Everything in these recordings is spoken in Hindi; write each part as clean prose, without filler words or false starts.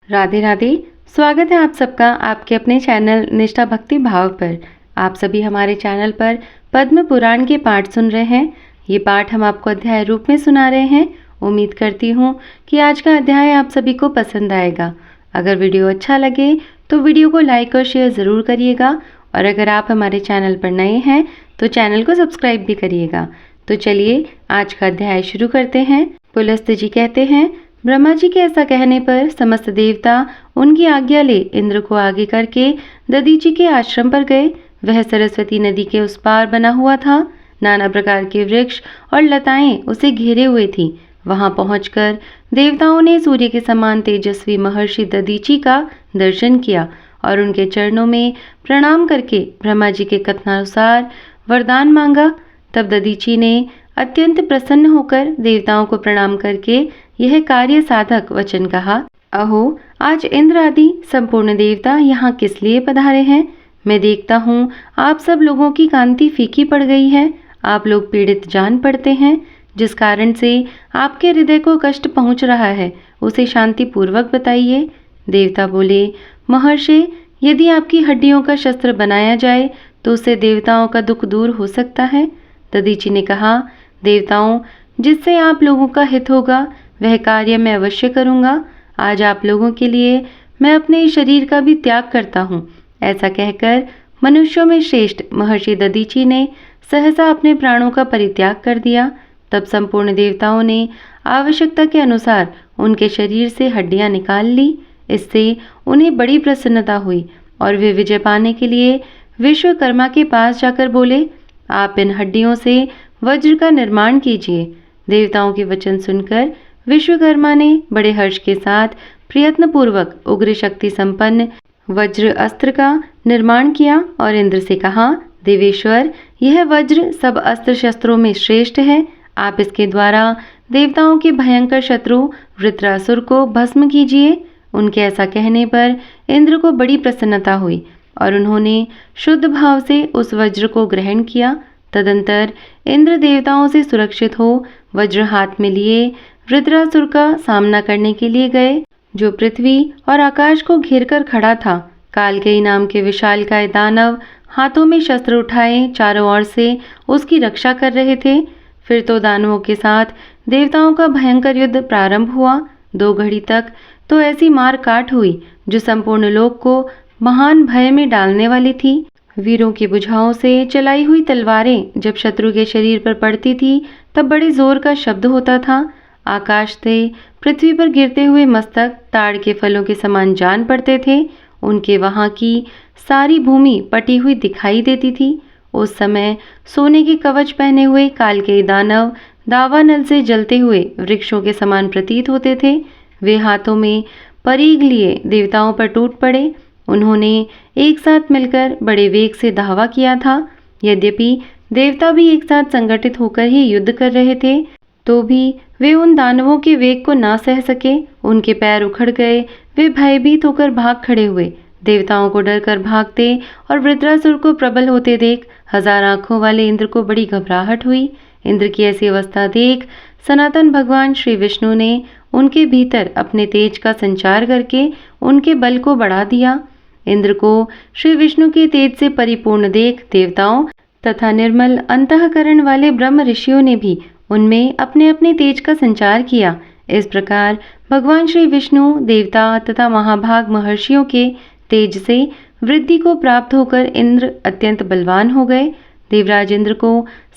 राधे राधे। स्वागत है आप सबका आपके अपने चैनल निष्ठा भक्ति भाव पर। आप सभी हमारे चैनल पर पद्म पुराण के पाठ सुन रहे हैं। ये पाठ हम आपको अध्याय रूप में सुना रहे हैं। उम्मीद करती हूँ कि आज का अध्याय आप सभी को पसंद आएगा। अगर वीडियो अच्छा लगे तो वीडियो को लाइक और शेयर ज़रूर करिएगा, और अगर आप हमारे चैनल पर नए हैं तो चैनल को सब्सक्राइब भी करिएगा। तो चलिए आज का अध्याय शुरू करते हैं। पुलस्त्य जी कहते हैं, ब्रह्मा जी के ऐसा कहने पर समस्त देवता उनकी आज्ञा ले इंद्र को आगे करके दधीचि के आश्रम पर गए। वह सरस्वती नदी के उस पार बना हुआ था। नाना प्रकार के वृक्ष और लताएं उसे घेरे हुए थी। वहां पहुंचकर देवताओं ने सूर्य के समान तेजस्वी महर्षि दधीचि का दर्शन किया और उनके चरणों में प्रणाम करके ब्रह्मा जी के कथनानुसार वरदान मांगा। तब दधीचि ने अत्यंत प्रसन्न होकर देवताओं को प्रणाम करके यह कार्य साधक वचन कहा। अहो, आज इंद्र आदि संपूर्ण देवता यहाँ किस लिए पधारे हैं? मैं देखता हूँ आप सब लोगों की कांति फीकी पड़ गई है। आप लोग पीड़ित जान पड़ते हैं। जिस कारण से आपके हृदय को कष्ट पहुँच रहा है उसे शांति पूर्वक बताइए। देवता बोले, महर्षि, यदि आपकी हड्डियों का शस्त्र बनाया जाए तो उससे देवताओं का दुख दूर हो सकता है। दधीचि ने कहा, देवताओं, जिससे आप लोगों का हित होगा वह कार्य मैं अवश्य करूंगा। आज आप लोगों के लिए मैं अपने शरीर का भी त्याग करता हूँ। ऐसा कहकर मनुष्यों में श्रेष्ठ महर्षि दधीचि ने सहसा अपने प्राणों का परित्याग कर दिया। तब संपूर्ण देवताओं ने आवश्यकता के अनुसार उनके शरीर से हड्डियां निकाल ली। इससे उन्हें बड़ी प्रसन्नता हुई और वे विजय पाने के लिए विश्वकर्मा के पास जाकर बोले, आप इन हड्डियों से वज्र का निर्माण कीजिए। देवताओं के वचन सुनकर विश्वकर्मा ने बड़े हर्ष के साथ प्रयत्न पूर्वक उग्र शक्ति संपन्न वज्र अस्त्र का निर्माण किया और इंद्र से कहा, देवेश्वर, यह वज्र सब अस्त्र शस्त्रों में श्रेष्ठ है। आप इसके द्वारा देवताओं के भयंकर शत्रु वृत्रासुर को भस्म कीजिए। उनके ऐसा कहने पर इंद्र को बड़ी प्रसन्नता हुई और उन्होंने शुद्ध भाव से उस वज्र को ग्रहण किया। तदंतर इंद्र देवताओं से सुरक्षित हो वज्र हाथ में लिए वृत्रासुर का सामना करने के लिए गए, जो पृथ्वी और आकाश को घेरकर खड़ा था। कालकेयी नाम के विशालकाय दानव हाथों में शस्त्र उठाए चारों ओर से उसकी रक्षा कर रहे थे। फिर तो दानवों के साथ देवताओं का भयंकर युद्ध प्रारंभ हुआ। 2 घड़ी तक तो ऐसी मार काट हुई जो संपूर्ण लोक को महान भय में डालने वाली थी। वीरों की भुजाओं से चलाई हुई तलवारें जब शत्रु के शरीर पर पड़ती थी तब बड़े जोर का शब्द होता था। आकाश से पृथ्वी पर गिरते हुए मस्तक ताड़ के फलों के समान जान पड़ते थे। उनके वहां की सारी भूमि पटी हुई दिखाई देती थी। उस समय सोने के कवच पहने हुए कालकेयी दानव दावानल से जलते हुए वृक्षों के समान प्रतीत होते थे। वे हाथों में परीघ लिए देवताओं पर टूट पड़े। उन्होंने एक साथ मिलकर बड़े वेग से धावा किया था। यद्यपि देवता भी एक साथ संगठित होकर ही युद्ध कर रहे थे, तो भी वे उन दानवों के वेग को ना सह सके। उनके पैर उखड़ गए। वे भयभीत होकर भाग खड़े हुए। देवताओं को डर कर भागते और वृत्रासुर को प्रबल होते देख 1000 आंखों वाले इंद्र को बड़ी घबराहट हुई। इंद्र की ऐसी अवस्था देख सनातन भगवान श्री विष्णु ने उनके भीतर अपने तेज का संचार करके उनके बल को बढ़ा दिया। इंद्र को श्री विष्णु के तेज से परिपूर्ण देख देवताओं तथा निर्मल अंतःकरण वाले ब्रह्म ऋषियों ने भी उनमें अपने अपने तेज का संचार किया। इस प्रकार भगवान श्री विष्णु देवता तथा महाभाग महर्षियों के तेज से वृद्धि को प्राप्त होकर इंद्र अत्यंत बलवान हो गए। देवराज इंद्र को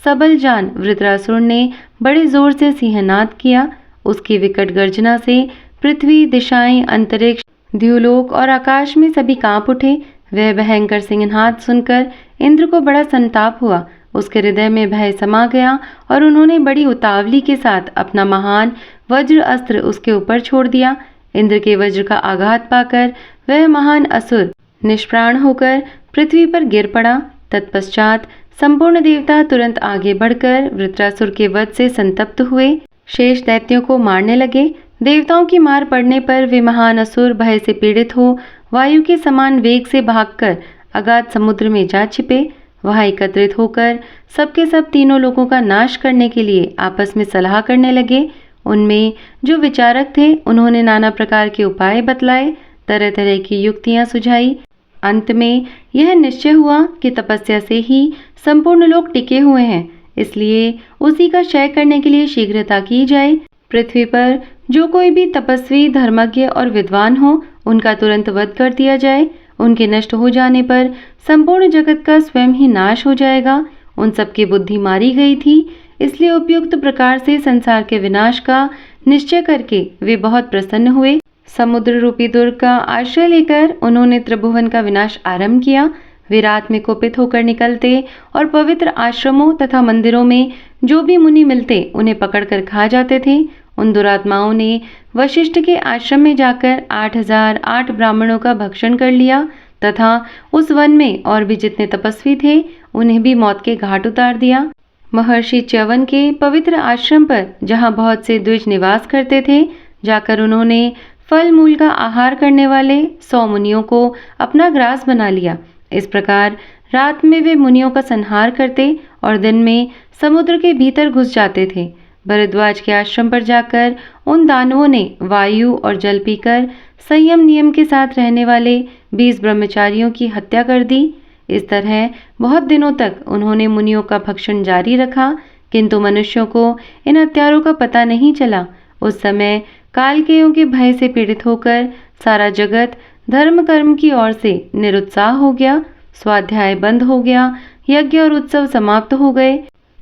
सबल जान वृत्रासुर ने बड़े जोर से सिंहनाद किया। उसकी विकट गर्जना से पृथ्वी, दिशाएं, अंतरिक्ष, द्युलोक और आकाश में सभी कांप उठे। वह भयंकर सिंहनाद सुनकर इंद्र को बड़ा संताप हुआ। उसके हृदय में भय समा गया और उन्होंने बड़ी उतावली के साथ अपना महान वज्र अस्त्र उसके ऊपर छोड़ दिया। इंद्र के वज्र का आघात पाकर वह महान असुर निष्प्राण होकर पृथ्वी पर गिर पड़ा। तत्पश्चात संपूर्ण देवता तुरंत आगे बढ़कर वृत्रासुर के वध से संतप्त हुए शेष दैत्यों को मारने लगे। देवताओं की मार पड़ने पर वे महान असुर भय से पीड़ित हो वायु के समान वेग से भागकर अगाध समुद्र में जा छिपे। वहां एकत्रित होकर सबके सब तीनों लोगों का नाश करने के लिए आपस में सलाह करने लगे। उनमें जो विचारक थे उन्होंने नाना प्रकार के उपाय बतलाए, तरह तरह की युक्तियां सुझाई। अंत में यह निश्चय हुआ कि तपस्या से ही संपूर्ण लोग टिके हुए हैं, इसलिए उसी का क्षय करने के लिए शीघ्रता की जाए। पृथ्वी पर जो कोई भी तपस्वी, धर्मज्ञ और विद्वान हो, उनका तुरंत वध कर दिया जाए। उनके नष्ट हो जाने पर संपूर्ण जगत का स्वयं ही नाश हो जाएगा। उन सबकी बुद्धि मारी गई थी, इसलिए उपयुक्त प्रकार से संसार के विनाश का निश्चय करके वे बहुत प्रसन्न हुए। समुद्र रूपी दुर्ग का आश्रय लेकर उन्होंने त्रिभुवन का विनाश आरंभ किया। वे रात में कुपित होकर निकलते और पवित्र आश्रमों तथा मंदिरों में जो भी मुनि मिलते उन्हें पकड़कर खा जाते थे। उन दुरात्माओं ने वशिष्ठ के आश्रम में जाकर 8008 ब्राह्मणों का भक्षण कर लिया तथा उस वन में और भी जितने तपस्वी थे उन्हें भी मौत के घाट उतार दिया। महर्षि च्यवन के पवित्र आश्रम पर, जहाँ बहुत से द्विज निवास करते थे, जाकर उन्होंने फल मूल का आहार करने वाले 100 मुनियों को अपना ग्रास बना लिया। इस प्रकार रात में वे मुनियों का संहार करते और दिन में समुद्र के भीतर घुस जाते थे। भरद्वाज के आश्रम पर जाकर उन दानवों ने वायु और जल पीकर संयम नियम के साथ रहने वाले 20 ब्रह्मचारियों की हत्या कर दी। इस तरह बहुत दिनों तक उन्होंने मुनियों का भक्षण जारी रखा, किंतु मनुष्यों को इन हत्यारों का पता नहीं चला। उस समय कालकेयों के भय से पीड़ित होकर सारा जगत धर्म कर्म की ओर से निरुत्साह हो गया। स्वाध्याय बंद हो गया, यज्ञ और उत्सव समाप्त हो गए।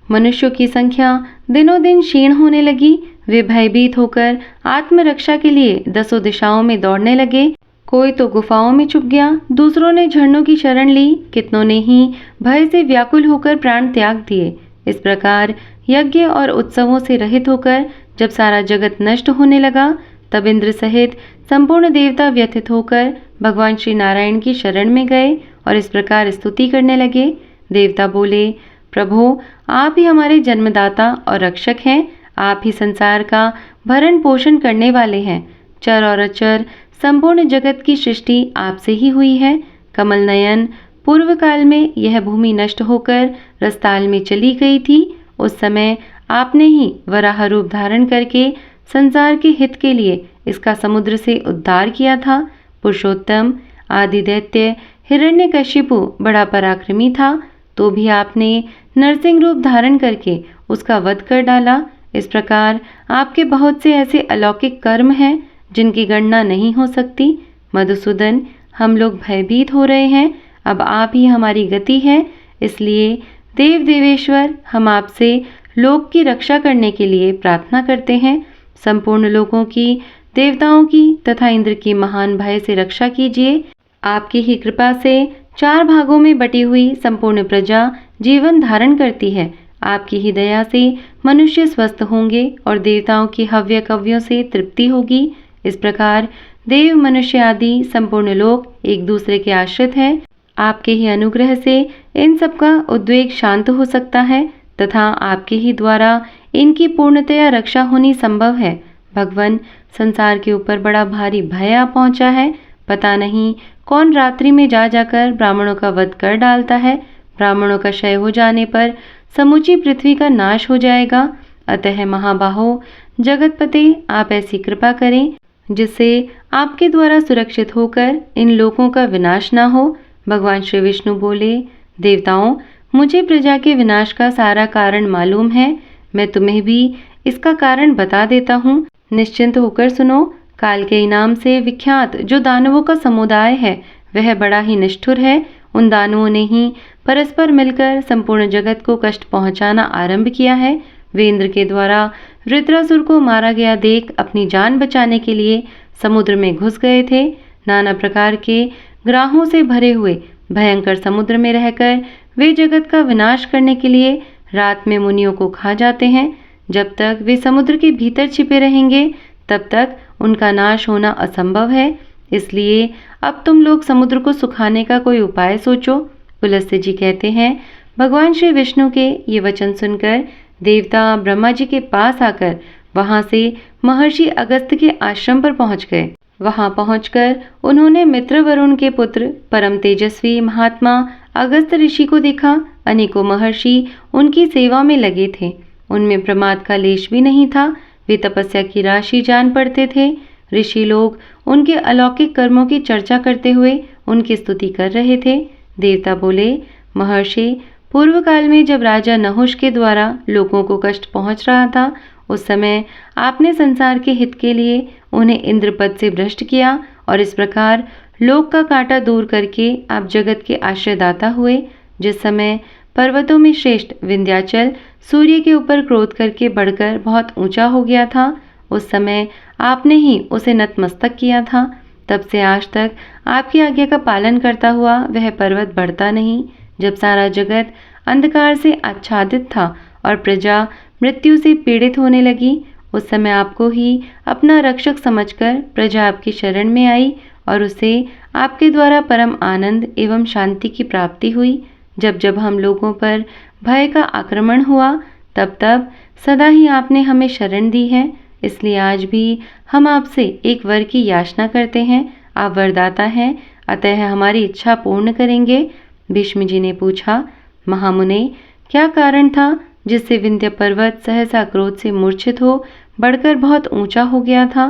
मनुष्यों की संख्या दिनों दिन क्षीण होने लगी। वे भयभीत होकर आत्मरक्षा के लिए 10 दिशाओं में दौड़ने लगे। कोई तो गुफाओं में छुप गया, दूसरों ने झरनों की शरण ली, कितनों ने ही भय से व्याकुल होकर प्राण त्याग दिए। इस प्रकार यज्ञ और उत्सवों से रहित होकर जब सारा जगत नष्ट होने लगा, तब इंद्र सहित संपूर्ण देवता व्यथित होकर भगवान श्री नारायण की शरण में गए और इस प्रकार स्तुति करने लगे। देवता बोले, प्रभो, आप ही हमारे जन्मदाता और रक्षक हैं। आप ही संसार का भरण पोषण करने वाले हैं। चर और अचर संपूर्ण जगत की सृष्टि आपसे ही हुई है। कमल नयन, पूर्व काल में यह भूमि नष्ट होकर रसताल में चली गई थी। उस समय आपने ही वराह रूप धारण करके संसार के हित के लिए इसका समुद्र से उद्धार किया था। पुरुषोत्तम, आदि दैत्य हिरण्यकशिपु बड़ा पराक्रमी था, तो भी आपने नरसिंह रूप धारण करके उसका वध कर डाला। इस प्रकार आपके बहुत से ऐसे अलौकिक कर्म हैं जिनकी गणना नहीं हो सकती। मधुसूदन, हम लोग भयभीत हो रहे हैं। अब आप ही हमारी गति है, इसलिए देव देवेश्वर, हम आपसे लोक की रक्षा करने के लिए प्रार्थना करते हैं। संपूर्ण लोगों की, देवताओं की तथा इंद्र की महान भय से रक्षा कीजिए। आपकी ही कृपा से 4 भागों में बटी हुई संपूर्ण प्रजा जीवन धारण करती है। आपकी ही दया से मनुष्य स्वस्थ होंगे और देवताओं की हव्य कव्यों से तृप्ति होगी। इस प्रकार देव, मनुष्य आदि संपूर्ण लोग एक दूसरे के आश्रित हैं। आपके ही अनुग्रह से इन सब का उद्वेग शांत हो सकता है तथा आपके ही द्वारा इनकी पूर्णतया रक्षा होनी संभव है। भगवान, संसार के ऊपर बड़ा भारी भय आ पहुंचा है। पता नहीं कौन रात्रि में जा जाकर ब्राह्मणों का वध कर डालता है। ब्राह्मणों का क्षय हो जाने पर समूची पृथ्वी का नाश हो जाएगा। अतः महाबाहो, जगतपते, आप ऐसी कृपा करें जिससे आपके द्वारा सुरक्षित होकर इन लोगों का विनाश ना हो। भगवान श्री विष्णु बोले, देवताओं, मुझे प्रजा के विनाश का सारा कारण मालूम है। मैं तुम्हें भी इसका कारण बता देता हूँ। निश्चिंत होकर सुनो। काल के इनाम से विख्यात जो दानवों का समुदाय है वह बड़ा ही निष्ठुर है। उन दानवों ने ही परस्पर मिलकर संपूर्ण जगत को कष्ट पहुंचाना आरंभ किया है। वे इंद्र के द्वारा वृत्रासुर को मारा गया देख अपनी जान बचाने के लिए समुद्र में घुस गए थे। नाना प्रकार के ग्राहों से भरे हुए भयंकर समुद्र में रहकर वे जगत का विनाश करने के लिए रात में मुनियों को खा जाते हैं। जब तक वे समुद्र के भीतर छिपे रहेंगे तब तक उनका नाश होना असंभव है। इसलिए अब तुम लोग समुद्र को सुखाने का कोई उपाय सोचो। पुलस्त्य जी कहते हैं, भगवान श्री विष्णु के ये वचन सुनकर देवता ब्रह्मा जी के पास आकर वहां से महर्षि अगस्त्य के आश्रम पर पहुंच गए। वहां पहुंचकर उन्होंने मित्र वरुण के पुत्र परम तेजस्वी महात्मा अगस्त्य ऋषि को देखा। अनेकों महर्षि उनकी सेवा में लगे थे। उनमें प्रमाद का लेश भी नहीं था। वे तपस्या की राशि जान पड़ते थे। ऋषि लोग उनके अलौकिक कर्मों की चर्चा करते हुए उनकी स्तुति कर रहे थे। देवता बोले, महर्षि, पूर्व काल में जब राजा नहुष के द्वारा लोगों को कष्ट पहुंच रहा था, उस समय आपने संसार के हित के लिए उन्हें इंद्रपद से भ्रष्ट किया और इस प्रकार लोक का कांटा दूर करके आप जगत के आश्रयदाता हुए। जिस समय पर्वतों में श्रेष्ठ विंध्याचल सूर्य के ऊपर क्रोध करके बढ़कर बहुत ऊंचा हो गया था, उस समय आपने ही उसे नतमस्तक किया था। तब से आज तक आपकी आज्ञा का पालन करता हुआ वह पर्वत बढ़ता नहीं। जब सारा जगत अंधकार से आच्छादित था और प्रजा मृत्यु से पीड़ित होने लगी, उस समय आपको ही अपना रक्षक समझकर प्रजा आपकी शरण में आई और उसे आपके द्वारा परम आनंद एवं शांति की प्राप्ति हुई। जब जब हम लोगों पर भय का आक्रमण हुआ, तब तब सदा ही आपने हमें शरण दी है। इसलिए आज भी हम आपसे एक वर की याचना करते हैं। आप वरदाता हैं, अतः हमारी इच्छा पूर्ण करेंगे। भीष्म जी ने पूछा, महामुने, क्या कारण था जिससे विंध्य पर्वत सहसा क्रोध से मूर्छित हो बढ़कर बहुत ऊंचा हो गया था?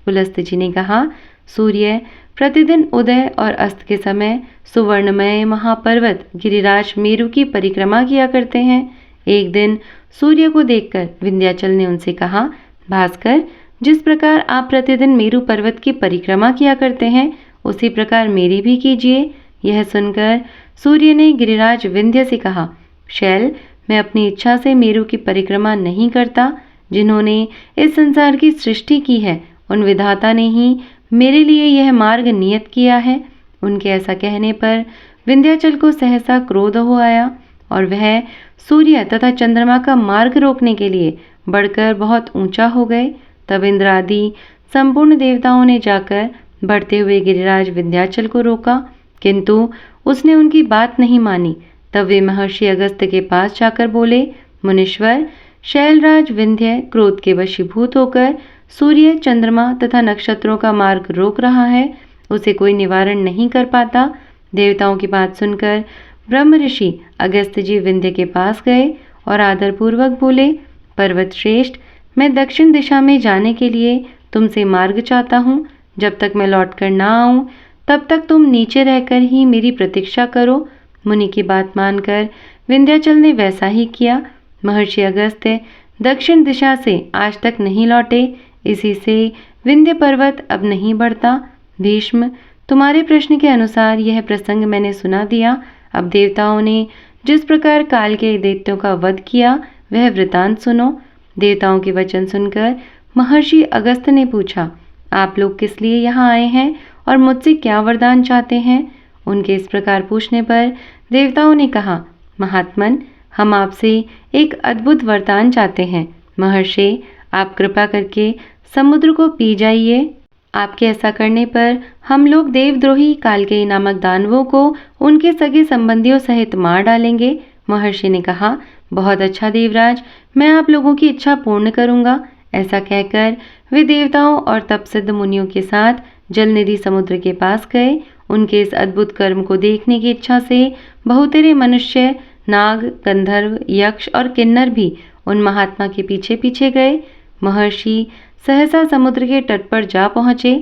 पुलस्त जी ने कहा, सूर्य प्रतिदिन उदय और अस्त के समय सुवर्णमय महापर्वत गिरिराज मेरु की परिक्रमा किया करते हैं। एक दिन सूर्य को देखकर विंध्याचल ने उनसे कहा, भास्कर, जिस प्रकार आप प्रतिदिन मेरु पर्वत की परिक्रमा किया करते हैं, उसी प्रकार मेरी भी कीजिए। यह सुनकर सूर्य ने गिरिराज विंध्य से कहा, शैल, मैं अपनी इच्छा से मेरु की परिक्रमा नहीं करता। जिन्होंने इस संसार की सृष्टि की है, उन विधाता ने ही मेरे लिए यह मार्ग नियत किया है। उनके ऐसा कहने पर विंध्याचल को सहसा क्रोध हो आया और वह सूर्य तथा चंद्रमा का मार्ग रोकने के लिए बढ़कर बहुत ऊंचा हो गए। तब इंद्र आदि संपूर्ण देवताओं ने जाकर बढ़ते हुए गिरिराज विंध्याचल को रोका, किंतु उसने उनकी बात नहीं मानी। तब वे महर्षि अगस्त्य के पास जाकर बोले, मुनीश्वर, शैलराज विंध्य क्रोध के वशीभूत होकर सूर्य, चंद्रमा तथा नक्षत्रों का मार्ग रोक रहा है, उसे कोई निवारण नहीं कर पाता। देवताओं की बात सुनकर ब्रह्म ऋषि अगस्त्य जी विंध्य के पास गए और आदरपूर्वक बोले, पर्वत श्रेष्ठ, मैं दक्षिण दिशा में जाने के लिए तुमसे मार्ग चाहता हूँ। जब तक मैं लौटकर ना आऊँ, तब तक तुम नीचे रहकर ही मेरी प्रतीक्षा करो। मुनि की बात मानकर विंध्याचल ने वैसा ही किया। महर्षि अगस्त्य दक्षिण दिशा से आज तक नहीं लौटे, इसी से विंध्य पर्वत अब नहीं बढ़ता। भीष्म, तुम्हारे प्रश्न के अनुसार यह प्रसंग मैंने सुना दिया। अब देवताओं ने जिस प्रकार काल के दैत्यों का वध किया, वह वृतांत सुनो। देवताओं के वचन सुनकर महर्षि अगस्त्य ने पूछा, आप लोग किस लिए यहाँ आए हैं और मुझसे क्या वरदान चाहते हैं? उनके इस प्रकार पूछने पर देवताओं ने कहा, महात्मन, हम आपसे एक अद्भुत वरदान चाहते हैं। महर्षि, आप कृपा करके समुद्र को पी जाइए। आपके ऐसा करने पर हम लोग देवद्रोही कालकेयी नामक दानवों को उनके सगे संबंधियों सहित मार डालेंगे। महर्षि ने कहा, बहुत अच्छा देवराज, मैं आप लोगों की इच्छा पूर्ण करूंगा। ऐसा कहकर वे देवताओं और तपसिद्ध मुनियों के साथ जलनिधि समुद्र के पास गए। उनके इस अद्भुत कर्म को देखने की इच्छा से बहुतेरे मनुष्य, नाग, गंधर्व, यक्ष और किन्नर भी उन महात्मा के पीछे पीछे गए। महर्षि सहसा समुद्र के तट पर जा पहुँचे।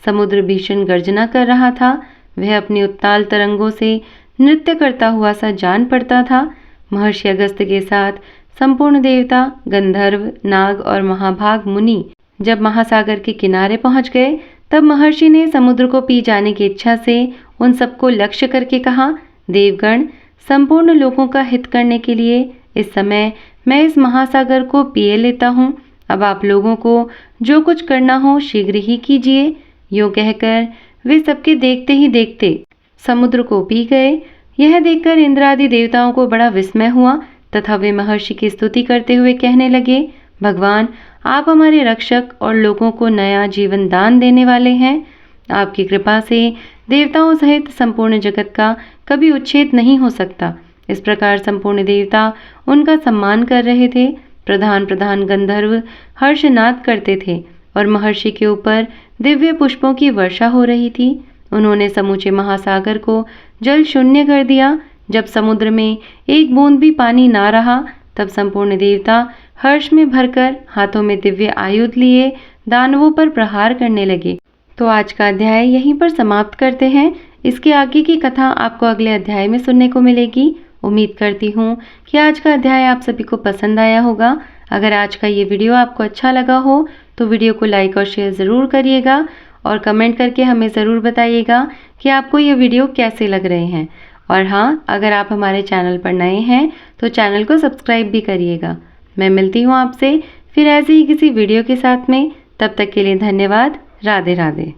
समुद्र भीषण गर्जना कर रहा था। वह अपनी उत्ताल तरंगों से नृत्य करता हुआ सा जान पड़ता था। महर्षि अगस्त्य के साथ संपूर्ण देवता, गंधर्व, नाग और महाभाग मुनि जब महासागर के किनारे पहुंच गए, तब महर्षि ने समुद्र को पी जाने की इच्छा से उन सबको लक्ष्य करके कहा, देवगण, संपूर्ण लोगों का हित करने के लिए इस समय मैं इस महासागर को पिए लेता हूँ। अब आप लोगों को जो कुछ करना हो शीघ्र ही कीजिए। यूँ कहकर वे सबके देखते ही देखते समुद्र को पी गए। यह देखकर इंद्र आदि देवताओं को बड़ा विस्मय हुआ तथा वे महर्षि की स्तुति करते हुए कहने लगे, भगवान, आप हमारे रक्षक और लोगों को नया जीवन दान देने वाले हैं। आपकी कृपा से देवताओं सहित संपूर्ण जगत का कभी उच्छेद नहीं हो सकता। इस प्रकार संपूर्ण देवता उनका सम्मान कर रहे थे। प्रधान प्रधान गंधर्व हर्षनाद करते थे और महर्षि के ऊपर दिव्य पुष्पों की वर्षा हो रही थी। उन्होंने समूचे महासागर को जल शून्य कर दिया। जब समुद्र में एक बूंद भी पानी ना रहा, तब संपूर्ण देवता हर्ष में भरकर हाथों में दिव्य आयुध लिए दानवों पर प्रहार करने लगे। तो आज का अध्याय यहीं पर समाप्त करते हैं। इसके आगे की कथा आपको अगले अध्याय में सुनने को मिलेगी। उम्मीद करती हूँ कि आज का अध्याय आप सभी को पसंद आया होगा। अगर आज का ये वीडियो आपको अच्छा लगा हो तो वीडियो को लाइक और शेयर ज़रूर करिएगा और कमेंट करके हमें ज़रूर बताइएगा कि आपको ये वीडियो कैसे लग रहे हैं। और हाँ, अगर आप हमारे चैनल पर नए हैं तो चैनल को सब्सक्राइब भी करिएगा। मैं मिलती हूँ आपसे फिर ऐसे ही किसी वीडियो के साथ में। तब तक के लिए धन्यवाद। राधे राधे।